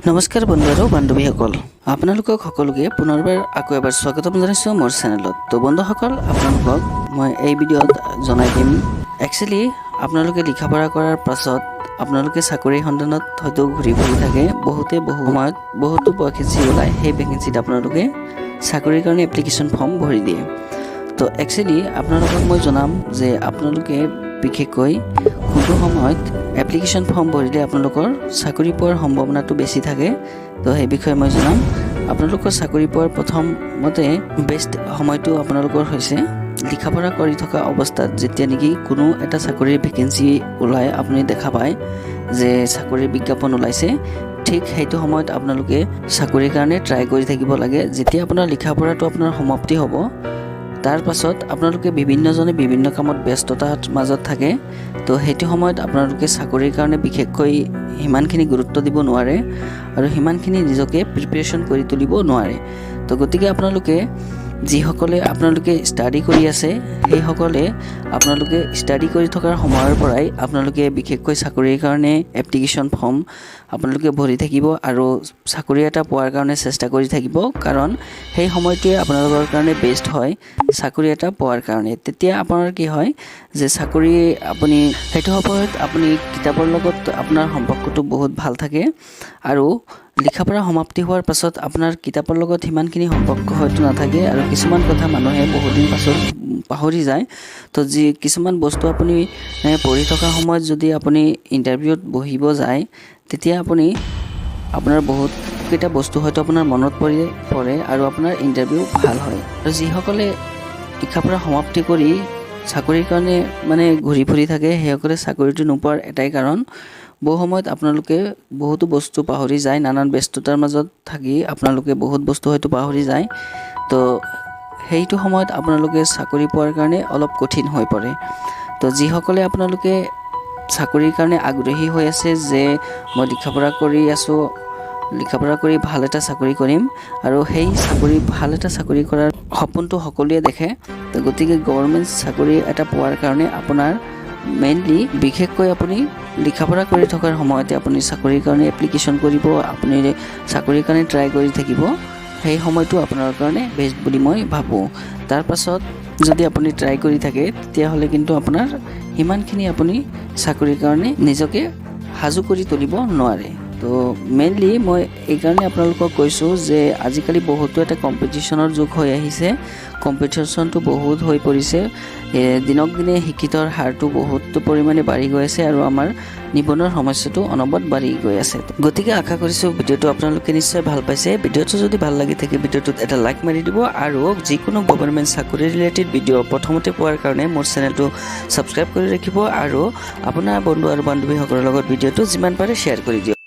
নমস্কাৰ বন্ধু আৰু বান্ধৱীসকল, আপোনালোকক সকলোকে পুনৰবাৰ আকৌ এবাৰ স্বাগতম জনাইছোঁ মোৰ চেনেলত। তো বন্ধুসকল, আপোনালোকক মই এই ভিডিঅ'ত জনাই দিম একচুৱেলি আপোনালোকে লিখা পঢ়া কৰাৰ পাছত আপোনালোকে চাকৰিৰ সন্ধানত হয়তো ঘূৰি ফুৰি থাকে। বহু সময়ত বহুতো ভেকেঞ্চি ওলায়, সেই ভেকেঞ্চিত আপোনালোকে চাকৰিৰ কাৰণে এপ্লিকেশ্যন ফৰ্ম ভৰি দিয়ে। তো একচুৱেলি আপোনালোকক মই জনাম যে আপোনালোকে বিশেষকৈ কোনটো সময়ত এপ্লিকেশ্যন ফৰ্ম ভৰিলে আপোনালোকৰ চাকৰি পোৱাৰ সম্ভাৱনাটো বেছি থাকে। তো সেই বিষয়ে মই জনাম। আপোনালোকৰ চাকৰি পোৱাৰ প্ৰথমতে বেষ্ট সময়টো আপোনালোকৰ হৈছে লিখা পঢ়া কৰি থকা অৱস্থাত। যেতিয়া নেকি কোনো এটা চাকৰিৰ ভেকেঞ্চি ওলায়, আপুনি দেখা পায় যে চাকৰিৰ বিজ্ঞাপন ওলাইছে, ঠিক সেইটো সময়ত আপোনালোকে চাকৰিৰ কাৰণে ট্ৰাই কৰি থাকিব লাগে। যেতিয়া আপোনাৰ লিখা পঢ়াটো আপোনাৰ সমাপ্তি হ'ব, তাৰ পাছত আপোনালোকে বিভিন্নজনে বিভিন্ন কামত ব্যস্ততাৰ মাজত থাকে। তো সেইটো সময়ত আপোনালোকে চাকৰিৰ কাৰণে বিশেষকৈ সিমানখিনি গুৰুত্ব দিব নোৱাৰে আৰু সিমানখিনি নিজকে প্ৰিপেৰেশ্যন কৰি তুলিব নোৱাৰে। তো গতিকে যিসকলে আপোনালোকে ষ্টাডি কৰি আছে, সেইসকলে আপোনালোকে ষ্টাডি কৰি থকাৰ সময়ৰ পৰাই আপোনালোকে বিশেষকৈ চাকৰিৰ কাৰণে এপ্লিকেশ্যন ফৰ্ম আপোনালোকে ভৰি থাকিব আৰু চাকৰি এটা পোৱাৰ কাৰণে চেষ্টা কৰি থাকিব। কাৰণ সেই সময়টোৱে আপোনালোকৰ কাৰণে বেষ্ট হয় চাকৰি এটা পোৱাৰ কাৰণে। তেতিয়া আপোনাৰ কি হয় যে চাকৰি আপুনি সেইটো সময়ত আপুনি কিতাপৰ লগত আপোনাৰ সম্পৰ্কটো বহুত ভাল থাকে আৰু লিখা পঢ়া সমাপ্তি হোৱাৰ পাছত আপোনাৰ কিতাপৰ লগত সিমানখিনি সম্পৰ্ক হয়তো নাথাকে আৰু কিছুমান কথা মানুহে বহুদিন পাছত পাহৰি যায়। তো কিছুমান বস্তু আপুনি পঢ়ি থকা সময়ত যদি আপুনি ইণ্টাৰভিউত বহিব যায়, তেতিয়া আপোনাৰ বহুতকেইটা বস্তু হয়তো আপোনাৰ মনত পৰে আৰু আপোনাৰ ইণ্টাৰভিউ ভাল হয়। আৰু যিসকলে লিখা পঢ়া সমাপ্তি কৰি চাকৰিৰ কাৰণে ঘূৰি ফুৰি থাকে, সেইসকলে চাকৰিটো নোপোৱাৰ এটাই কাৰণ, বহু সময়ত আপোনালোকে বহুতো বস্তু পাহৰি যায়। নানান ব্যস্ততাৰ মাজত থাকি আপোনালোকে বহুত বস্তু হয়তো পাহৰি যায়। তো সেইটো সময়ত আপোনালোকে চাকৰি পোৱাৰ কাৰণে অলপ কঠিন হৈ পৰে। তো যিসকলে আপোনালোকে চাকৰিৰ কাৰণে আগ্ৰহী হৈ আছে যে মই লিখা পঢ়া কৰি আছোঁ, লিখা পঢ়া কৰি ভাল এটা চাকৰি কৰিম, আৰু সেই ভাল এটা চাকৰি কৰাৰ সপোনটো সকলোৱে দেখে। তো গতিকে গভৰ্ণমেণ্ট চাকৰি এটা পোৱাৰ কাৰণে আপোনাৰ মেইনলি বিশেষকৈ আপুনি লিখা পঢ়া কৰি থকাৰ সময়তে আপুনি চাকৰিৰ কাৰণে এপ্লিকেশ্যন কৰিব, আপুনি চাকৰিৰ কাৰণে ট্ৰাই কৰি থাকিব। সেই সময়টো আপোনাৰ কাৰণে বেষ্ট বুলি মই ভাবোঁ। তাৰ পাছত যদি আপুনি ট্ৰাই কৰি থাকে, তেতিয়াহ'লে কিন্তু আপোনাৰ সিমানখিনি আপুনি চাকৰিৰ কাৰণে নিজকে সাজু কৰি তুলিব নোৱাৰে। তো মেইনলি মই এইকাৰণে আপোনালোকক কৈছোঁ যে আজিকালি বহুতো এটা কম্পিটিশ্যনৰ যুগ হৈ আহিছে। কম্পিটিশ্যনটো বহুত হৈ পৰিছে। দিনক দিনে শিক্ষিতৰ হাৰটো বহুত পৰিমাণে বাঢ়ি গৈ আছে আৰু আমাৰ নিবনুৱাৰ সমস্যাটো অনবৰত বাঢ়ি গৈ আছে। গতিকে আশা কৰিছোঁ ভিডিঅ'টো আপোনালোকে নিশ্চয় ভাল পাইছে। ভিডিঅ'টো যদি ভাল লাগি থাকে, ভিডিঅ'টোত এটা লাইক মাৰি দিব আৰু যিকোনো গভৰ্ণমেণ্ট চাকৰি ৰিলেটেড ভিডিঅ' প্ৰথমতে পোৱাৰ কাৰণে মোৰ চেনেলটো ছাবস্ক্ৰাইব কৰি ৰাখিব আৰু আপোনাৰ বন্ধু আৰু বান্ধৱীসকলৰ লগত ভিডিঅ'টো যিমান পাৰে শ্বেয়াৰ কৰি দিয়ক।